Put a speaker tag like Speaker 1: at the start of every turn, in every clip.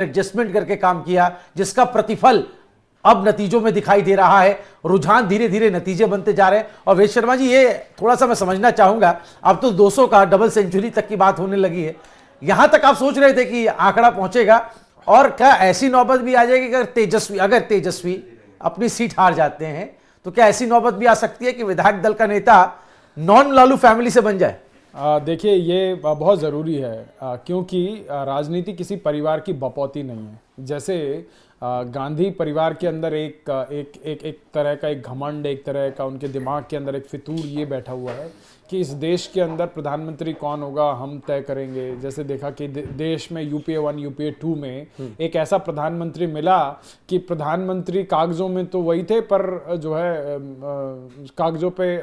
Speaker 1: Adjustment करके काम किया, जिसका प्रतिफल अब नतीजों में दिखाई दे रहा है। रुझान धीरे धीरे नतीजे बनते जा रहे हैं। और वेद शर्मा जी, ये थोड़ा सा मैं समझना चाहूंगा, अब तो 200 का डबल सेंचुरी तक की बात होने लगी है। यहां तक आप सोच रहे थे कि आंकड़ा पहुंचेगा, और क्या ऐसी नौबत भी आ जाएगी अगर तेजस्वी अपनी सीट हार जाते हैं, तो क्या ऐसी नौबत भी आ सकती है कि विधायक दल का नेता नॉन लालू फैमिली से बन जाए?
Speaker 2: देखिए, ये बहुत ज़रूरी है, क्योंकि राजनीति किसी परिवार की बपौती नहीं है। जैसे गांधी परिवार के अंदर एक तरह का एक घमंड, एक तरह का उनके दिमाग के अंदर एक फितूर ये बैठा हुआ है कि इस देश के अंदर प्रधानमंत्री कौन होगा हम तय करेंगे। जैसे देखा कि देश में यूपीए 1 यूपीए 2 में एक ऐसा प्रधानमंत्री मिला कि प्रधानमंत्री कागजों में तो वही थे, पर जो है कागजों पे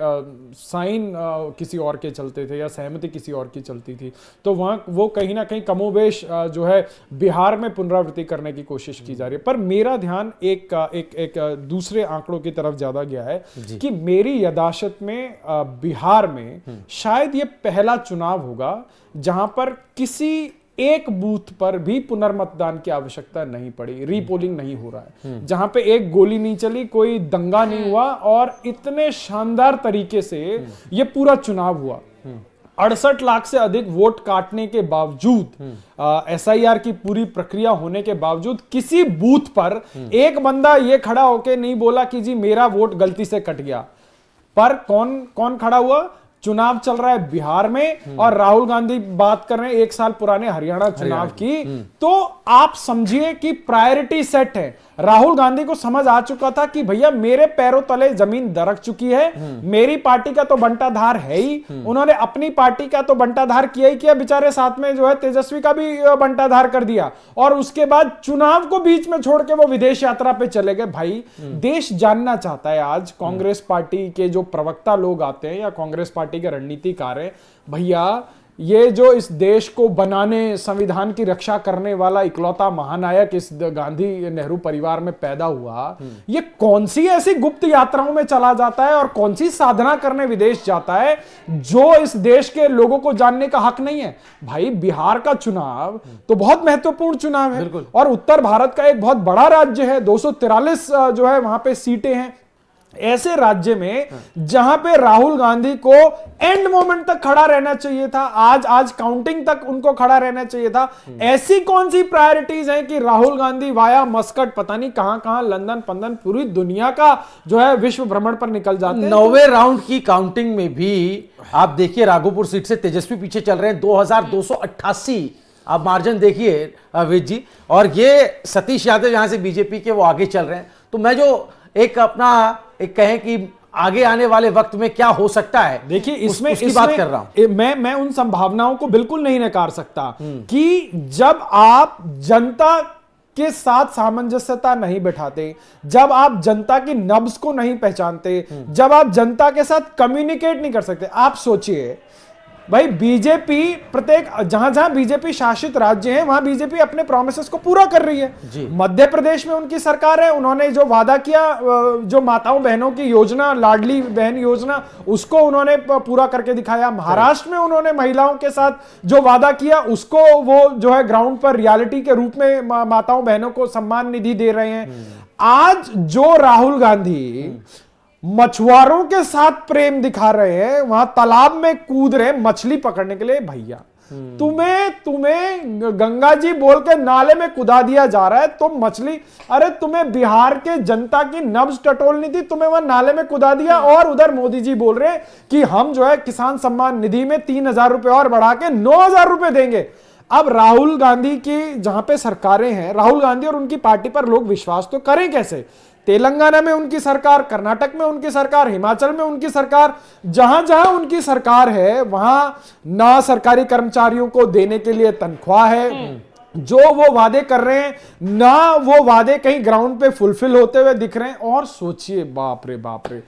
Speaker 2: साइन किसी और के चलते थे या सहमति किसी और की चलती थी। तो वहाँ वो कहीं ना कहीं कमोबेश जो है बिहार में पुनरावृत्ति करने की कोशिश की जा रही है। पर मेरा ध्यान एक दूसरे आंकड़ों की तरफ ज्यादा गया है कि मेरी यदाशत में बिहार में शायद ये पहला चुनाव होगा जहां पर किसी एक बूथ पर भी पुनर्मतदान की आवश्यकता नहीं पड़ी, रीपोलिंग नहीं हो रहा है, जहां पे एक गोली नहीं चली, कोई दंगा नहीं हुआ, और इतने शानदार तरीके से ये पूरा चुनाव हुआ। 68 लाख से अधिक वोट काटने के बावजूद, एसआईआर की पूरी प्रक्रिया होने के बावजूद, किसी बूथ पर एक बंदा ये खड़ा होके नहीं बोला कि जी मेरा वोट गलती से कट गया। पर कौन खड़ा हुआ? चुनाव चल रहा है बिहार में और राहुल गांधी बात कर रहे हैं 1 साल पुराने हरियाणा चुनाव की। तो आप समझिए कि प्रायोरिटी सेट है। राहुल गांधी को समझ आ चुका था कि भैया मेरे पैरों तले जमीन दरक चुकी है, मेरी पार्टी का तो बंटाधार है ही, उन्होंने अपनी पार्टी का तो बंटाधार किया ही किया, बेचारे साथ में जो है तेजस्वी का भी बंटाधार कर दिया, और उसके बाद चुनाव को बीच में छोड़ के वो विदेश यात्रा पे चले गए। भाई देश जानना चाहता है आज, कांग्रेस पार्टी के जो प्रवक्ता लोग आते हैं या कांग्रेस पार्टी के रणनीतिकार हैं, भैया ये जो इस देश को बनाने, संविधान की रक्षा करने वाला इकलौता महानायक इस गांधी नेहरू परिवार में पैदा हुआ, ये कौन सी ऐसी गुप्त यात्राओं में चला जाता है और कौन सी साधना करने विदेश जाता है जो इस देश के लोगों को जानने का हक नहीं है। भाई बिहार का चुनाव तो बहुत महत्वपूर्ण चुनाव है, और उत्तर भारत का एक बहुत बड़ा राज्य है, 243 जो है वहां पे सीटें हैं। ऐसे राज्य में जहां पे राहुल गांधी को एंड मोमेंट तक खड़ा रहना चाहिए था, आज काउंटिंग तक उनको खड़ा रहना चाहिए था, ऐसी कौन सी प्रायोरिटीज हैं कि राहुल गांधी वाया मस्कट पता नहीं कहां लंदन पंदन पूरी दुनिया का जो है विश्व भ्रमण पर निकल जाते हैं।
Speaker 1: 9वें राउंड की काउंटिंग में भी आप देखिए राघोपुर सीट से तेजस्वी पीछे चल रहे हैं 2288। आप मार्जिन देखिए वेद जी, और ये सतीश यादव यहां से बीजेपी के वो आगे चल रहे हैं। तो मैं जो एक कहें कि आगे आने वाले वक्त में क्या हो सकता है,
Speaker 2: देखिए इसमें
Speaker 1: बात कर रहा हूं।
Speaker 2: मैं उन संभावनाओं को बिल्कुल नहीं नकार सकता कि जब आप जनता के साथ सामंजस्यता नहीं बैठाते, जब आप जनता की नब्ज को नहीं पहचानते, जब आप जनता के साथ कम्युनिकेट नहीं कर सकते। आप सोचिए भाई, बीजेपी प्रत्येक जहां बीजेपी शासित राज्य हैं वहां बीजेपी अपने प्रोमिसेस को पूरा कर रही है। मध्य प्रदेश में उनकी सरकार है, उन्होंने जो वादा किया, जो माताओं बहनों की योजना, लाडली बहन योजना, उसको उन्होंने पूरा करके दिखाया। महाराष्ट्र में उन्होंने महिलाओं के साथ जो वादा किया उसको वो जो है ग्राउंड पर रियलिटी के रूप में माताओं बहनों को सम्मान निधि दे रहे हैं। आज जो राहुल गांधी मछुआरों के साथ प्रेम दिखा रहे हैं, वहां तालाब में कूद रहे मछली पकड़ने के लिए, भैया तुम्हें गंगा जी बोल के नाले में कुदा दिया जा रहा है, तुम मछली, अरे तुम्हें बिहार के जनता की नब्ज टटोलनी थी, तुम्हें वहां नाले में कुदा दिया। और उधर मोदी जी बोल रहे हैं कि हम जो है किसान सम्मान निधि में 3000 रुपए और बढ़ा के 9000 रुपए देंगे। अब राहुल गांधी की जहां पे सरकारें हैं, राहुल गांधी और उनकी पार्टी पर लोग विश्वास तो करें कैसे? तेलंगाना में उनकी सरकार, कर्नाटक में उनकी सरकार, हिमाचल में उनकी सरकार, जहां जहां उनकी सरकार है वहां ना सरकारी कर्मचारियों को देने के लिए तनख्वाह है, जो वो वादे कर रहे हैं ना वो वादे कहीं ग्राउंड पे फुलफिल होते हुए दिख रहे हैं। और सोचिए, बाप रे बाप रे,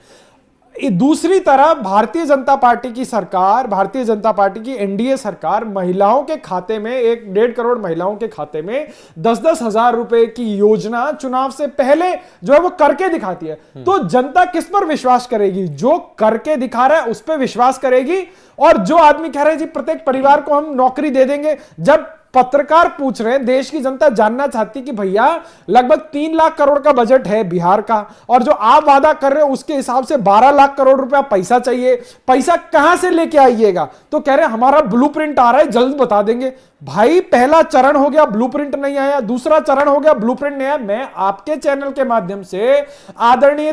Speaker 2: दूसरी तरफ भारतीय जनता पार्टी की सरकार, भारतीय जनता पार्टी की एनडीए सरकार महिलाओं के खाते में, 1.5 करोड़ महिलाओं के खाते में 10-10 हजार रुपए की योजना चुनाव से पहले जो है वो करके दिखाती है। तो जनता किस पर विश्वास करेगी? जो करके दिखा रहा है उस पर विश्वास करेगी। और जो आदमी कह रहे हैं जी प्रत्येक परिवार को हम नौकरी दे देंगे, जब पत्रकार पूछ रहे हैं, देश की जनता जानना चाहती कि भैया लगभग 3 लाख करोड़ का बजट है बिहार का, और जो आप वादा कर रहे हो उसके हिसाब से 12 लाख करोड़ रुपया पैसा चाहिए, पैसा कहां से लेके आइएगा? तो कह रहे हैं हमारा ब्लूप्रिंट आ रहा है, जल्द बता देंगे। भाई पहला चरण हो गया, ब्लूप्रिंट नहीं आया, दूसरा चरण हो गया, ब्लूप्रिंट नहीं आया। मैं आपके चैनल के माध्यम से आदरणीय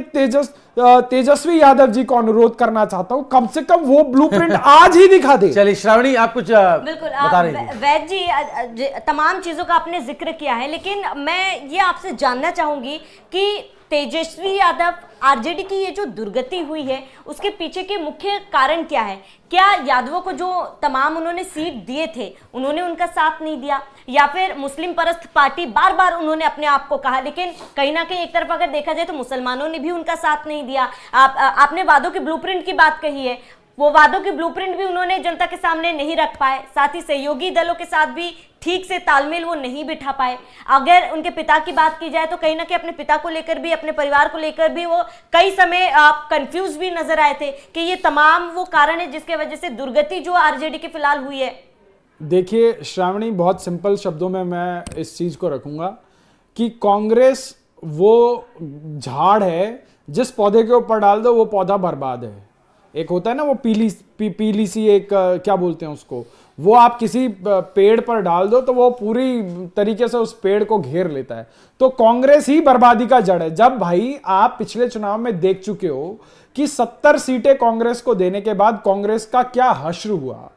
Speaker 2: तेजस्वी यादव जी को अनुरोध करना चाहता हूं, कम से कम वो ब्लूप्रिंट आज ही दिखा दे।
Speaker 1: चलिए श्रावणी, आप कुछ
Speaker 3: बिल्कुल
Speaker 1: बता रही थी।
Speaker 3: वैद जी तमाम चीजों का आपने जिक्र किया है, लेकिन मैं ये आपसे जानना चाहूंगी कि तेजस्वी यादव आरजेडी की ये जो दुर्गति हुई है उसके पीछे के मुख्य कारण क्या है? क्या यादवों को जो तमाम उन्होंने सीट दिए थे उन्होंने उनका साथ नहीं दिया, या फिर मुस्लिम परस्त पार्टी, बार बार उन्होंने अपने आप को कहा, लेकिन कहीं ना कहीं एक तरफ अगर देखा जाए तो मुसलमानों ने भी उनका साथ नहीं दिया। आपने वादों की ब्लूप्रिंट की बात कही है, वो वादों की ब्लूप्रिंट भी उन्होंने जनता के सामने नहीं रख पाए, साथ ही सहयोगी दलों के साथ भी ठीक से तालमेल वो नहीं बिठा पाए। अगर उनके पिता की बात की जाए तो कहीं ना कहीं अपने पिता को लेकर भी, अपने परिवार को लेकर भी वो कई समय कंफ्यूज भी नजर आए थे कि ये तमाम वो कारण है जिसके वजह से दुर्गति जो आरजेडी की फिलहाल हुई है।
Speaker 2: देखिए श्रावणी, बहुत सिंपल शब्दों में मैं इस चीज को रखूंगा कि कांग्रेस वो झाड़ है जिस पौधे के ऊपर डाल दो वो पौधा बर्बाद है। एक होता है ना वो पीली सी एक क्या बोलते हैं उसको, वो आप किसी पेड़ पर डाल दो तो वो पूरी तरीके से उस पेड़ को घेर लेता है। तो कांग्रेस ही बर्बादी का जड़ है। जब भाई आप पिछले चुनाव में देख चुके हो कि 70 सीटें कांग्रेस को देने के बाद कांग्रेस का क्या हश्र हुआ,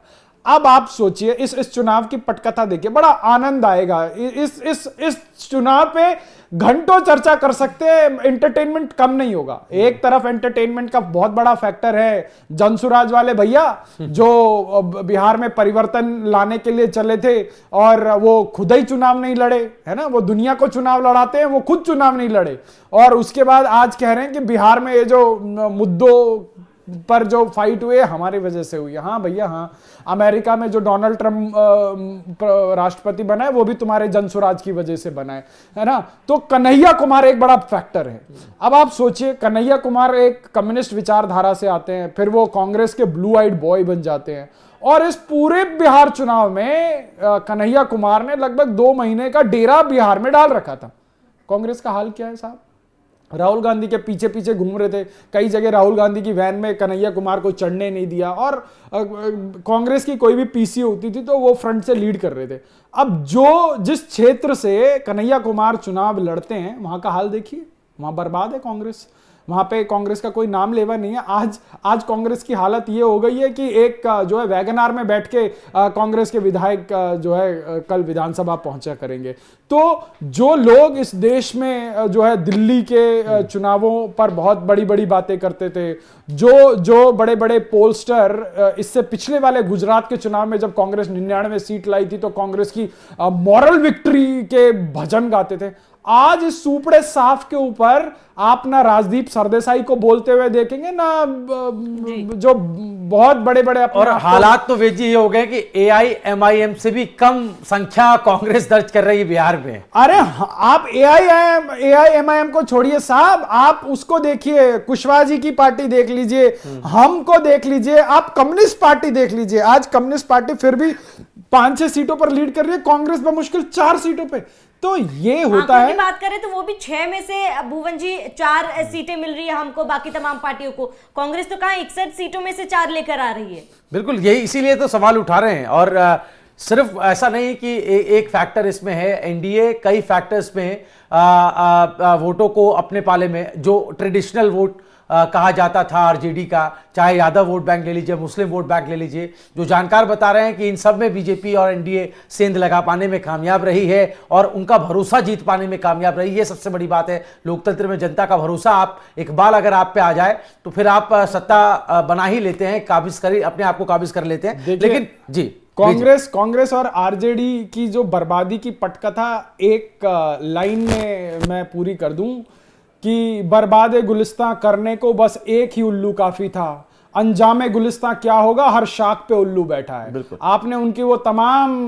Speaker 2: अब आप सोचिए इस चुनाव की पटकथा देखिए, बड़ा आनंद आएगा। इस चुनाव पे घंटों चर्चा कर सकते हैं, एंटरटेनमेंट कम नहीं होगा। एक तरफ एंटरटेनमेंट का बहुत बड़ा फैक्टर है जनसुराज वाले भैया जो बिहार में परिवर्तन लाने के लिए चले थे और वो खुद ही चुनाव नहीं लड़े, है ना, वो दुनिया को चुनाव लड़ाते हैं, वो खुद चुनाव नहीं लड़े, और उसके बाद आज कह रहे हैं कि बिहार में ये जो मुद्दों पर जो फाइट हुए हमारी वजह से हुई है। हाँ भैया हाँ, अमेरिका में जो डोनाल्ड ट्रम्प राष्ट्रपति बना है वो भी तुम्हारे जनसुराज की वजह से बना है ना। तो कन्हैया कुमार एक बड़ा फैक्टर है। अब आप सोचिए, कन्हैया कुमार एक कम्युनिस्ट विचारधारा से आते हैं, फिर वो कांग्रेस के ब्लू आइड बॉय बन जाते हैं, और इस पूरे बिहार चुनाव में कन्हैया कुमार ने लगभग 2 महीने का डेरा बिहार में डाल रखा था। कांग्रेस का हाल क्या है साहब? राहुल गांधी के पीछे पीछे घूम रहे थे, कई जगह राहुल गांधी की वैन में कन्हैया कुमार को चढ़ने नहीं दिया, और कांग्रेस की कोई भी पीसी होती थी तो वो फ्रंट से लीड कर रहे थे। अब जिस क्षेत्र से कन्हैया कुमार चुनाव लड़ते हैं वहां का हाल देखिए, वहां बर्बाद है कांग्रेस, वहां पे कांग्रेस का कोई नाम लेवा नहीं है। आज कांग्रेस की हालत ये हो गई है कि एक जो है वैगनार में बैठ के कांग्रेस के विधायक जो है कल विधानसभा पहुंचा करेंगे। तो जो लोग इस देश में जो है दिल्ली के चुनावों पर बहुत बड़ी बड़ी बातें करते थे, जो बड़े बड़े पोलस्टर इससे पिछले वाले गुजरात के चुनाव में जब कांग्रेस 99 सीट लाई थी तो कांग्रेस की मॉरल विक्ट्री के भजन गाते थे, आज इस सुपड़े साफ के ऊपर आप ना राजदीप सरदेसाई को बोलते हुए देखेंगे ना जो बहुत बड़े बड़े
Speaker 1: और हालात तो वेजी ये हो गए कि AIMIM से भी कम संख्या कांग्रेस दर्ज कर रही है बिहार में।
Speaker 2: अरे आप AIMIM को छोड़िए साहब, आप उसको देखिए, कुशवाहा जी की पार्टी देख लीजिए, हमको देख लीजिए, आप कम्युनिस्ट पार्टी देख लीजिए। आज कम्युनिस्ट पार्टी फिर भी 5-6 सीटों पर लीड कर रही है, कांग्रेस बमुश्किल 4 सीटों पे। तो ये होता है,
Speaker 3: बात करें तो वो भी 6 में से भुवन जी 4 सीटें मिल रही है हमको, बाकी तमाम पार्टियों को। कांग्रेस तो कहां 61 सीटों में से 4 लेकर आ रही है।
Speaker 1: बिल्कुल, यही इसीलिए तो सवाल उठा रहे हैं। और सिर्फ ऐसा नहीं कि एक फैक्टर इसमें है, एनडीए कई फैक्टर्स में वोटों को अपने पाले में, जो ट्रेडिशनल वोट कहा जाता था आरजेडी का, चाहे यादव वोट बैंक ले लीजिए, मुस्लिम वोट बैंक ले लीजिए, जो जानकार बता रहे हैं कि इन सब में बीजेपी और एनडीए सेंध लगा पाने में कामयाब रही है और उनका भरोसा जीत पाने में कामयाब रही है। सबसे बड़ी बात है लोकतंत्र में जनता का भरोसा। आप एक बार अगर आप पे आ जाए तो फिर आप सत्ता बना ही लेते हैं, काबिज कर, अपने आप को काबिज कर लेते हैं। लेकिन जी,
Speaker 2: कांग्रेस और आरजेडी की जो बर्बादी की पटकथा एक लाइन में मैं पूरी कर दूं कि बर्बाद गुलिस्तां करने को बस एक ही उल्लू काफी था, अंजामे गुलिस्तां क्या होगा, हर शाख पे उल्लू बैठा है। आपने उनकी वो तमाम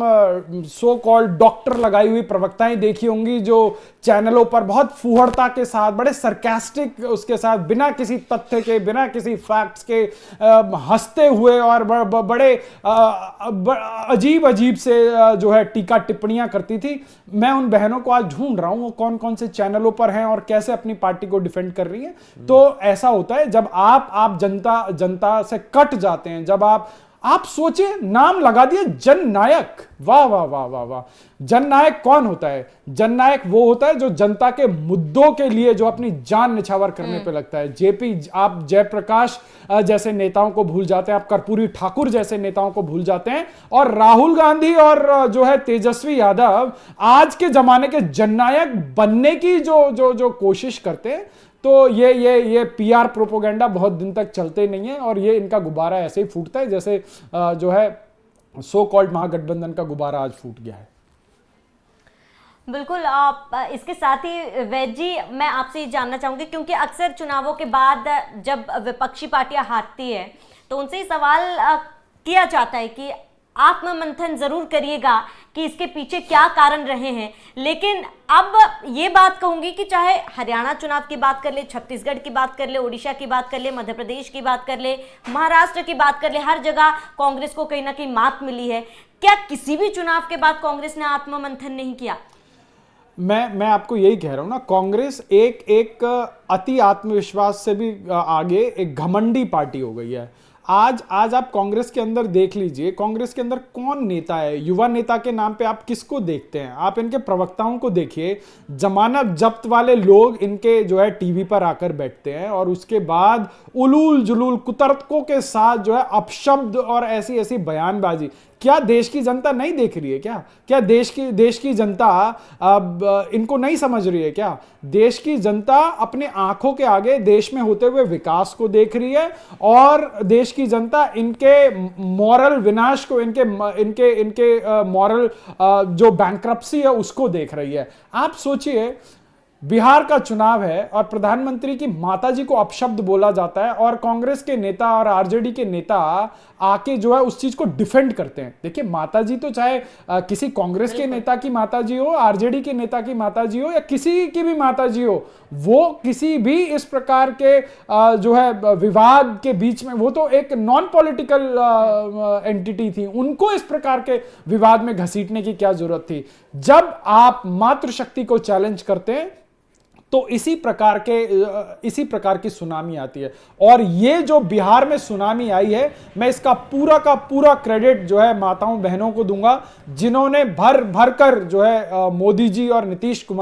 Speaker 2: सो कॉल्ड डॉक्टर लगाई हुई प्रवक्ताएं देखी होंगी जो चैनलों पर बहुत फूहड़ता के साथ, बड़े सरकास्टिक उसके साथ, बिना किसी तथ्य के, बिना किसी फैक्ट्स के हंसते हुए और बड़े अजीब अजीब से जो है टीका टिप्पणियां करती थी। मैं उन बहनों को आज ढूंढ रहा हूं वो कौन कौन से चैनलों पर हैं और कैसे अपनी पार्टी को डिफेंड कर रही हैं। तो ऐसा होता है जब आप जनता से कट जाते हैं, जब आप सोचे, नाम लगा दिए जननायक। वाह वाह वाह वाह वाह। जननायक कौन होता है? जननायक वो होता है जो जनता के मुद्दों के लिए जो अपनी जान निछावर करने पे लगता है। जेपी, आप जयप्रकाश जैसे नेताओं को भूल जाते हैं, आप कर्पूरी ठाकुर जैसे नेताओं को भूल जाते हैं, और राहुल गांधी और जो है तेजस्वी यादव आज के जमाने के जननायक बनने की जो कोशिश करते हैं। तो ये पीआर प्रोपोगेंडा बहुत दिन तक चलते नहीं है और ये इनका गुब्बारा ऐसे ही फूटता है जैसे जो है सो कॉल्ड महागठबंधन का गुब्बारा आज फूट गया है।
Speaker 3: बिल्कुल। आप इसके साथ ही वैद जी, मैं आपसे ये जानना चाहूंगी, क्योंकि अक्सर चुनावों के बाद जब विपक्षी पार्टियां हारती है तो उनसे ही सवाल किया जाता है कि आत्ममंथन जरूर करिएगा कि इसके पीछे क्या कारण रहे हैं। लेकिन अब ये बात कहूंगी कि चाहे हरियाणा चुनाव की बात कर ले, छत्तीसगढ़ की बात कर ले, उड़ीसा की बात कर ले, मध्य प्रदेश की बात कर ले, महाराष्ट्र की बात कर ले, हर जगह कांग्रेस को कहीं ना कहीं मात मिली है। क्या किसी भी चुनाव के बाद कांग्रेस ने आत्ममंथन नहीं किया?
Speaker 2: मैं आपको यही कह रहा हूं ना, कांग्रेस एक अति आत्मविश्वास से भी आगे एक घमंडी पार्टी हो गई है। आज आप कांग्रेस के अंदर देख लीजिए, कांग्रेस के अंदर कौन नेता है, युवा नेता के नाम पे आप किसको देखते हैं? आप इनके प्रवक्ताओं को देखिए, जमानत जब्त वाले लोग इनके जो है टीवी पर आकर बैठते हैं और उसके बाद उलूल जुलूल कुतर्कों के साथ जो है अपशब्द और ऐसी बयानबाजी। क्या देश की जनता नहीं देख रही है क्या देश की जनता अब इनको नहीं समझ रही है क्या? देश की जनता अपने आंखों के आगे देश में होते हुए विकास को देख रही है और देश की जनता इनके मॉरल विनाश को, इनके मॉरल जो बैंक्रप्सी है उसको देख रही है। आप सोचिए, बिहार का चुनाव है और प्रधानमंत्री की माताजी को अपशब्द बोला जाता है और कांग्रेस के नेता और आरजेडी के नेता आके जो है उस चीज को डिफेंड करते हैं। देखिए, माताजी तो चाहे किसी कांग्रेस के नेता की माताजी हो, आरजेडी के नेता की माताजी हो या किसी की भी माताजी हो, वो किसी भी इस प्रकार के जो है विवाद के बीच में, वो तो एक नॉन पॉलिटिकल एंटिटी थी, उनको इस प्रकार के विवाद में घसीटने की क्या जरूरत थी? जब आप मातृशक्ति को चैलेंज करते हैं तो इसी प्रकार की सुनामी आती है। और ये जो बिहार में सुनामी आई है, मैं इसका पूरा का पूरा क्रेडिट जो है माताओं बहनों को दूंगा, जिन्होंने भर कर जो है मोदी जी और नीतीश कुमार